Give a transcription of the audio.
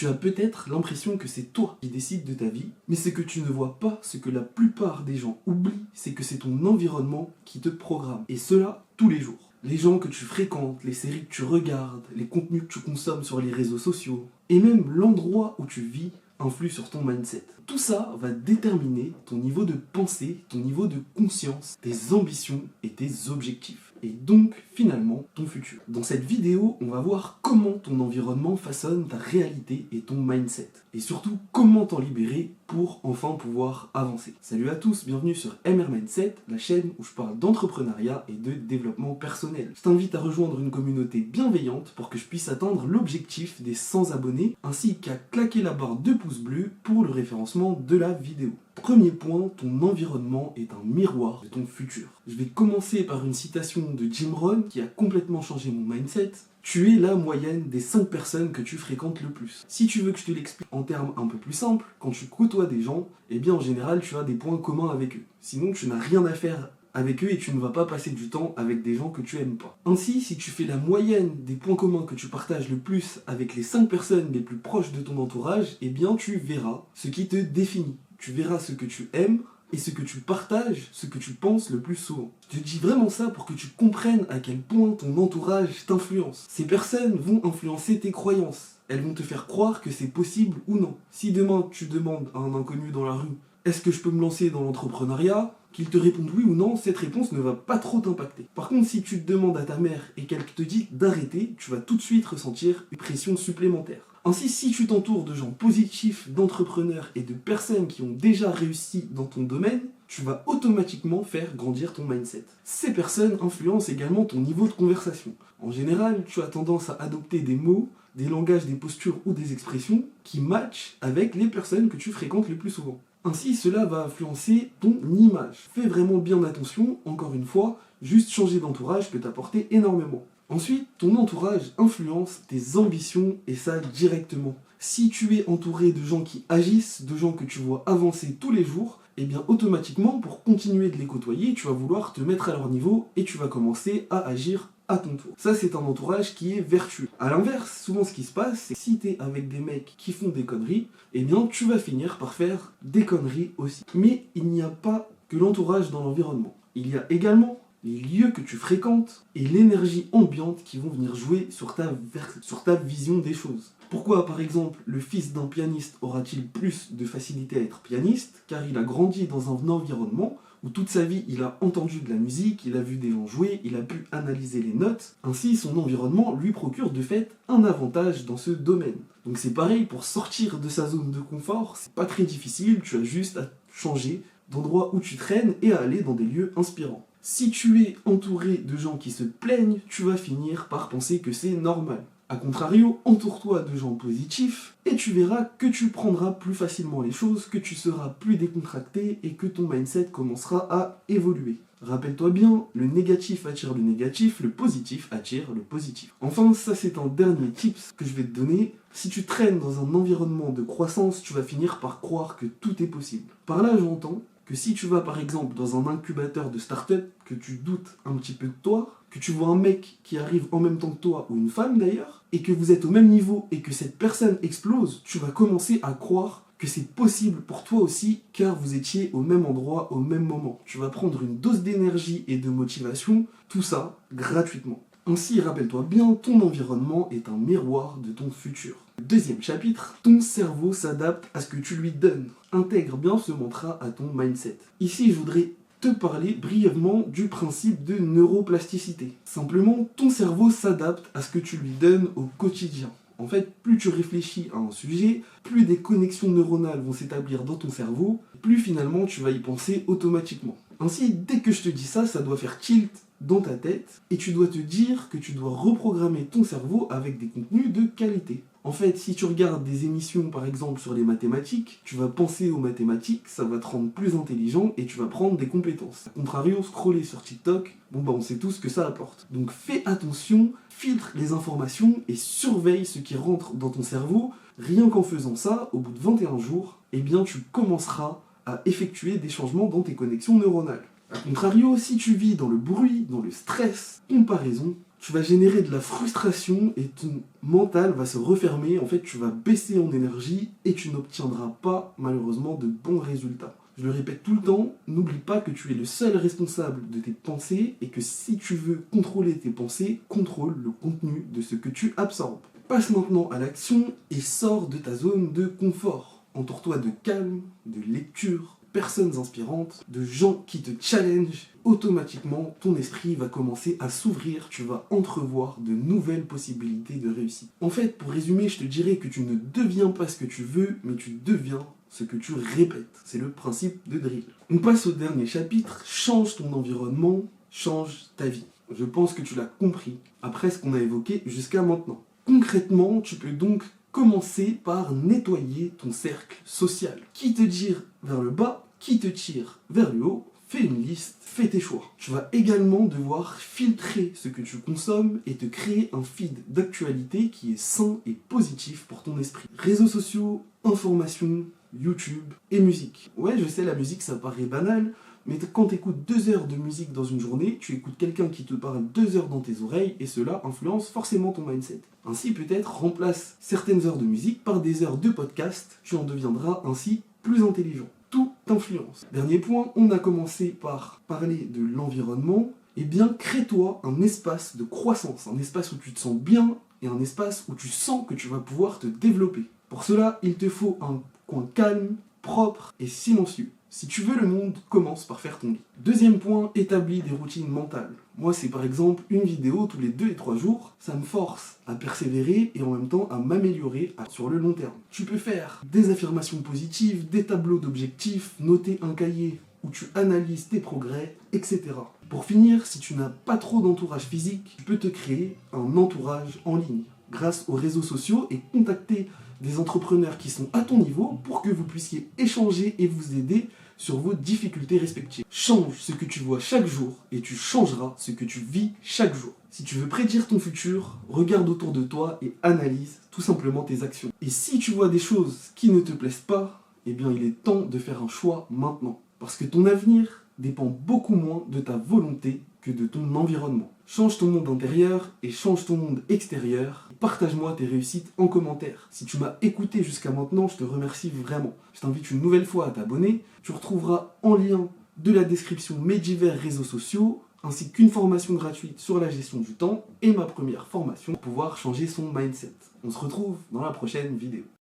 Tu as peut-être l'impression que c'est toi qui décides de ta vie, mais ce que tu ne vois pas, ce que la plupart des gens oublient, c'est que c'est ton environnement qui te programme. Et cela tous les jours. Les gens que tu fréquentes, les séries que tu regardes, les contenus que tu consommes sur les réseaux sociaux, et même l'endroit où tu vis influe sur ton mindset. Tout ça va déterminer ton niveau de pensée, ton niveau de conscience, tes ambitions et tes objectifs. Et donc, finalement, ton futur. Dans cette vidéo, on va voir comment ton environnement façonne ta réalité et ton mindset. Et surtout, comment t'en libérer pour enfin pouvoir avancer. Salut à tous, bienvenue sur MR Mindset, la chaîne où je parle d'entrepreneuriat et de développement personnel. Je t'invite à rejoindre une communauté bienveillante pour que je puisse atteindre l'objectif des 100 abonnés, ainsi qu'à claquer la barre de pouces bleus pour le référencement de la vidéo. Premier point, ton environnement est un miroir de ton futur. Je vais commencer par une citation de Jim Rohn qui a complètement changé mon mindset. Tu es la moyenne des 5 personnes que tu fréquentes le plus. Si tu veux que je te l'explique en termes un peu plus simples, quand tu côtoies des gens, eh bien en général tu as des points communs avec eux. Sinon tu n'as rien à faire avec eux et tu ne vas pas passer du temps avec des gens que tu aimes pas. Ainsi, si tu fais la moyenne des points communs que tu partages le plus avec les 5 personnes les plus proches de ton entourage, eh bien tu verras ce qui te définit. Tu verras ce que tu aimes et ce que tu partages, ce que tu penses le plus souvent. Je te dis vraiment ça pour que tu comprennes à quel point ton entourage t'influence. Ces personnes vont influencer tes croyances. Elles vont te faire croire que c'est possible ou non. Si demain tu demandes à un inconnu dans la rue « Est-ce que je peux me lancer dans l'entrepreneuriat ?» qu'il te réponde oui ou non, cette réponse ne va pas trop t'impacter. Par contre, si tu te demandes à ta mère et qu'elle te dit d'arrêter, tu vas tout de suite ressentir une pression supplémentaire. Ainsi, si tu t'entoures de gens positifs, d'entrepreneurs et de personnes qui ont déjà réussi dans ton domaine, tu vas automatiquement faire grandir ton mindset. Ces personnes influencent également ton niveau de conversation. En général, tu as tendance à adopter des mots, des langages, des postures ou des expressions qui matchent avec les personnes que tu fréquentes le plus souvent. Ainsi, cela va influencer ton image. Fais vraiment bien attention, encore une fois, juste changer d'entourage peut t'apporter énormément. Ensuite, ton entourage influence tes ambitions et ça directement. Si tu es entouré de gens qui agissent, de gens que tu vois avancer tous les jours, eh bien automatiquement, pour continuer de les côtoyer, tu vas vouloir te mettre à leur niveau et tu vas commencer à agir à ton tour. Ça, c'est un entourage qui est vertueux. A l'inverse, souvent ce qui se passe, c'est que si tu es avec des mecs qui font des conneries, eh bien tu vas finir par faire des conneries aussi. Mais il n'y a pas que l'entourage dans l'environnement. Il y a également les lieux que tu fréquentes et l'énergie ambiante qui vont venir jouer sur ta vision des choses. Pourquoi, par exemple, le fils d'un pianiste aura-t-il plus de facilité à être pianiste? Car il a grandi dans un environnement où toute sa vie il a entendu de la musique, il a vu des gens jouer, il a pu analyser les notes. Ainsi, son environnement lui procure de fait un avantage dans ce domaine. Donc c'est pareil, pour sortir de sa zone de confort, c'est pas très difficile, tu as juste à changer d'endroit où tu traînes et à aller dans des lieux inspirants. Si tu es entouré de gens qui se plaignent, tu vas finir par penser que c'est normal. A contrario, entoure-toi de gens positifs et tu verras que tu prendras plus facilement les choses, que tu seras plus décontracté et que ton mindset commencera à évoluer. Rappelle-toi bien, le négatif attire le négatif, le positif attire le positif. Enfin, ça c'est un dernier tips que je vais te donner. Si tu traînes dans un environnement de croissance, tu vas finir par croire que tout est possible. Par là, j'entends que si tu vas par exemple dans un incubateur de start-up, que tu doutes un petit peu de toi, que tu vois un mec qui arrive en même temps que toi, ou une femme d'ailleurs, et que vous êtes au même niveau et que cette personne explose, tu vas commencer à croire que c'est possible pour toi aussi, car vous étiez au même endroit, au même moment. Tu vas prendre une dose d'énergie et de motivation, tout ça gratuitement. Ainsi, rappelle-toi bien, ton environnement est un miroir de ton futur. Deuxième chapitre, ton cerveau s'adapte à ce que tu lui donnes. Intègre bien ce mantra à ton mindset. Ici, je voudrais te parler brièvement du principe de neuroplasticité. Simplement, ton cerveau s'adapte à ce que tu lui donnes au quotidien. En fait, plus tu réfléchis à un sujet, plus des connexions neuronales vont s'établir dans ton cerveau, plus finalement tu vas y penser automatiquement. Ainsi, dès que je te dis ça, ça doit faire tilt dans ta tête et tu dois te dire que tu dois reprogrammer ton cerveau avec des contenus de qualité. En fait, si tu regardes des émissions par exemple sur les mathématiques, tu vas penser aux mathématiques, ça va te rendre plus intelligent et tu vas prendre des compétences. A contrario, scroller sur TikTok, on sait tous ce que ça apporte. Donc fais attention, filtre les informations et surveille ce qui rentre dans ton cerveau. Rien qu'en faisant ça, au bout de 21 jours, eh bien tu commenceras à effectuer des changements dans tes connexions neuronales. A contrario, si tu vis dans le bruit, dans le stress, comparaison, tu vas générer de la frustration et ton mental va se refermer. En fait, tu vas baisser en énergie et tu n'obtiendras pas, malheureusement, de bons résultats. Je le répète tout le temps, n'oublie pas que tu es le seul responsable de tes pensées et que si tu veux contrôler tes pensées, contrôle le contenu de ce que tu absorbes. Passe maintenant à l'action et sors de ta zone de confort. Entoure-toi de calme, de lecture, personnes inspirantes, de gens qui te challengent. Automatiquement, ton esprit va commencer à s'ouvrir, tu vas entrevoir de nouvelles possibilités de réussite. En fait, pour résumer, je te dirais que tu ne deviens pas ce que tu veux, mais tu deviens ce que tu répètes. C'est le principe de drill. On passe au dernier chapitre, change ton environnement, change ta vie. Je pense que tu l'as compris après ce qu'on a évoqué jusqu'à maintenant. Concrètement, tu peux donc commencer par nettoyer ton cercle social. Qui te tire vers le bas, qui te tire vers le haut, fais une liste, fais tes choix. Tu vas également devoir filtrer ce que tu consommes et te créer un feed d'actualité qui est sain et positif pour ton esprit. Réseaux sociaux, informations, YouTube et musique. Ouais, je sais, la musique, ça paraît banal, mais quand tu écoutes 2 heures de musique dans une journée, tu écoutes quelqu'un qui te parle 2 heures dans tes oreilles et cela influence forcément ton mindset. Ainsi, peut-être, remplace certaines heures de musique par des heures de podcast, tu en deviendras ainsi plus intelligent. Tout influence. Dernier point, on a commencé par parler de l'environnement. Eh bien, crée-toi un espace de croissance, un espace où tu te sens bien et un espace où tu sens que tu vas pouvoir te développer. Pour cela, il te faut un coin calme, propre et silencieux. Si tu veux le monde, commence par faire ton lit. Deuxième point, établis des routines mentales. Moi, c'est par exemple une vidéo tous les 2 et 3 jours. Ça me force à persévérer et en même temps à m'améliorer sur le long terme. Tu peux faire des affirmations positives, des tableaux d'objectifs, noter un cahier où tu analyses tes progrès, etc. Pour finir, si tu n'as pas trop d'entourage physique, tu peux te créer un entourage en ligne grâce aux réseaux sociaux et contacter des entrepreneurs qui sont à ton niveau pour que vous puissiez échanger et vous aider sur vos difficultés respectives. Change ce que tu vois chaque jour et tu changeras ce que tu vis chaque jour. Si tu veux prédire ton futur, regarde autour de toi et analyse tout simplement tes actions. Et si tu vois des choses qui ne te plaisent pas, eh bien il est temps de faire un choix maintenant. Parce que ton avenir dépend beaucoup moins de ta volonté que de ton environnement. Change ton monde intérieur et change ton monde extérieur. Partage-moi tes réussites en commentaire. Si tu m'as écouté jusqu'à maintenant, je te remercie vraiment. Je t'invite une nouvelle fois à t'abonner. Tu retrouveras en lien de la description mes divers réseaux sociaux, ainsi qu'une formation gratuite sur la gestion du temps et ma première formation pour pouvoir changer son mindset. On se retrouve dans la prochaine vidéo.